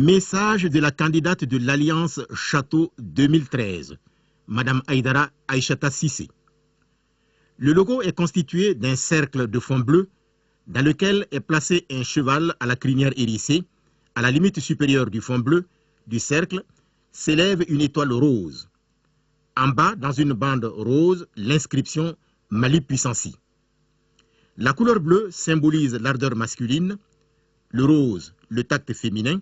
Message de la candidate de l'Alliance Château 2013, Madame Aïdara Aïchata Sissé. Le logo est constitué d'un cercle de fond bleu dans lequel est placé un cheval à la crinière hérissée. À la limite supérieure du fond bleu du cercle s'élève une étoile rose. En bas, dans une bande rose, l'inscription Mali Puissancy. La couleur bleue symbolise l'ardeur masculine, le rose, le tact féminin,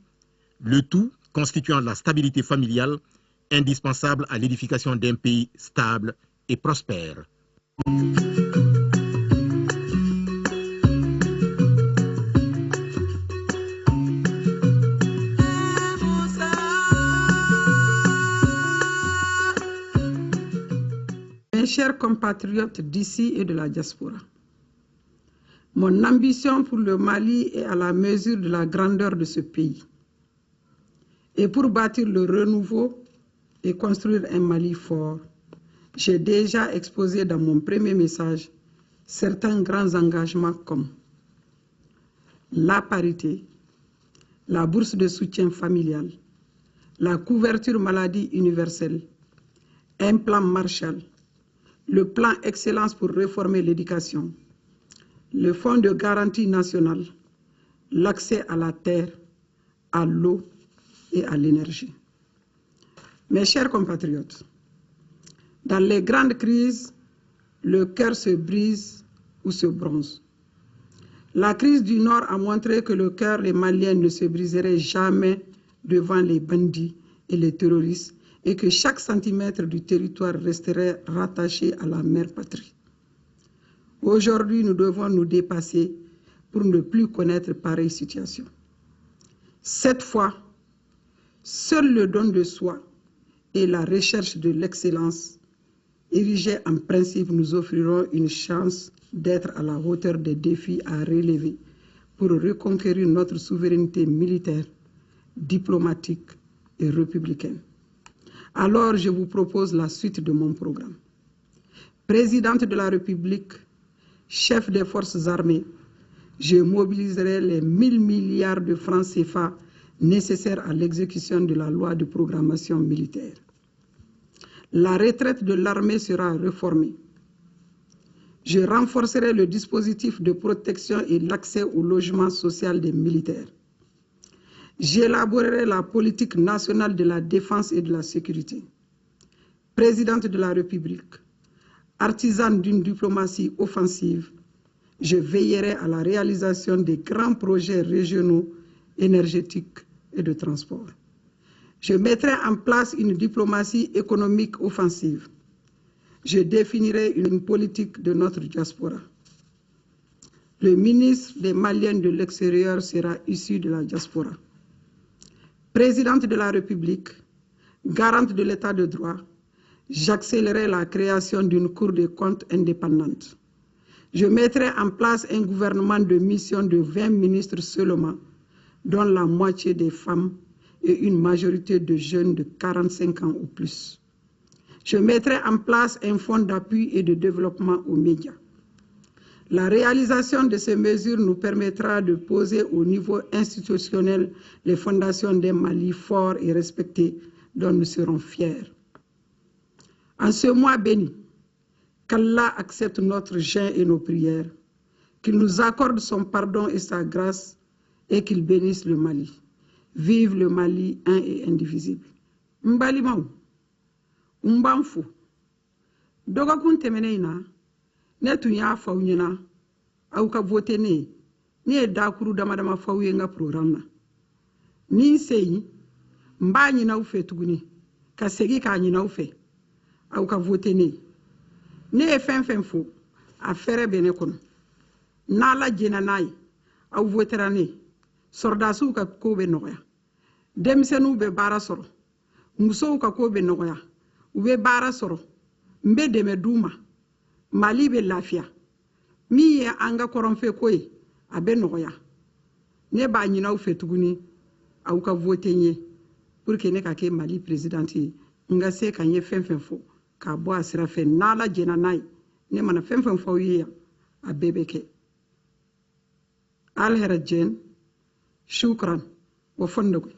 le tout constituant la stabilité familiale indispensable à l'édification d'un pays stable et prospère. Mes chers compatriotes d'ici et de la diaspora, mon ambition pour le Mali est à la mesure de la grandeur de ce pays. Et pour bâtir le renouveau et construire un Mali fort, j'ai déjà exposé dans mon premier message certains grands engagements comme la parité, la bourse de soutien familial, la couverture maladie universelle, un plan Marshall, le plan Excellence pour réformer l'éducation, le fonds de garantie nationale, l'accès à la terre, à l'eau et à l'énergie. Mes chers compatriotes, dans les grandes crises, le cœur se brise ou se bronze. La crise du Nord a montré que le cœur des Maliens ne se briserait jamais devant les bandits et les terroristes et que chaque centimètre du territoire resterait rattaché à la mère patrie. Aujourd'hui, nous devons nous dépasser pour ne plus connaître pareille situation. Cette fois, seul le don de soi et la recherche de l'excellence érigés en principe nous offriront une chance d'être à la hauteur des défis à relever pour reconquérir notre souveraineté militaire, diplomatique et républicaine. Alors, je vous propose la suite de mon programme. Présidente de la République, chef des forces armées, je mobiliserai les 1000 milliards de francs CFA nécessaires à l'exécution de la loi de programmation militaire. La retraite de l'armée sera réformée. Je renforcerai le dispositif de protection et l'accès au logement social des militaires. J'élaborerai la politique nationale de la défense et de la sécurité. Présidente de la République, artisane d'une diplomatie offensive, je veillerai à la réalisation des grands projets régionaux, énergétiques et de transport. Je mettrai en place une diplomatie économique offensive. Je définirai une politique de notre diaspora. Le ministre des Maliens de l'extérieur sera issu de la diaspora. Présidente de la République, garante de l'état de droit, j'accélérerai la création d'une Cour des comptes indépendante. Je mettrai en place un gouvernement de mission de 20 ministres seulement, dont la moitié des femmes et une majorité de jeunes de 45 ans ou plus. Je mettrai en place un fonds d'appui et de développement aux médias. La réalisation de ces mesures nous permettra de poser au niveau institutionnel les fondations d'un Mali fort et respecté dont nous serons fiers. En ce mois béni, qu'Allah accepte notre jeûne et nos prières, qu'il nous accorde son pardon et sa grâce et qu'il bénisse le Mali. Vive le Mali un et indivisible. Mbali mau, mbanfu, doga kun temeneina, ne tun y'a fɔ aw ɲɛna aw ka vote ne ye dakuru dama dama fɔ aw ye n ka programme na ni n se yen n b'a ɲini aw fɛ tuguni ka segin k'a ɲini aw fɛ aw ka vote ne ye fɛn fɛn fɔ a fɛrɛ bɛ ne kɔnɔ n'Ala jɛna n'a ye aw votera ne sɔrɔdasiw ka ko bɛ nɔgɔya denmisɛnninw bɛ baara sɔrɔ musow ka ko bɛ nɔgɔya u bɛ baara sɔrɔ n bɛ dɛmɛ d'u ma Mali bɛ lafiya min ye an ka kɔrɔnfɛ ko ye a bɛ nɔgɔya ne b'a ɲini aw fɛ tuguni aw ka vote n ye pour que ne ka kɛ Mali présidente ye n ka se ka n ye fɛn fɛn fɔ k'a bɔ a sira fɛ n'Ala jɛna n'a ye ne mana fɛn fɛn fɔ aw ye yan a bɛɛ bɛ kɛ alhɛrɛ jɛn shukran wa fɔndɔgɔ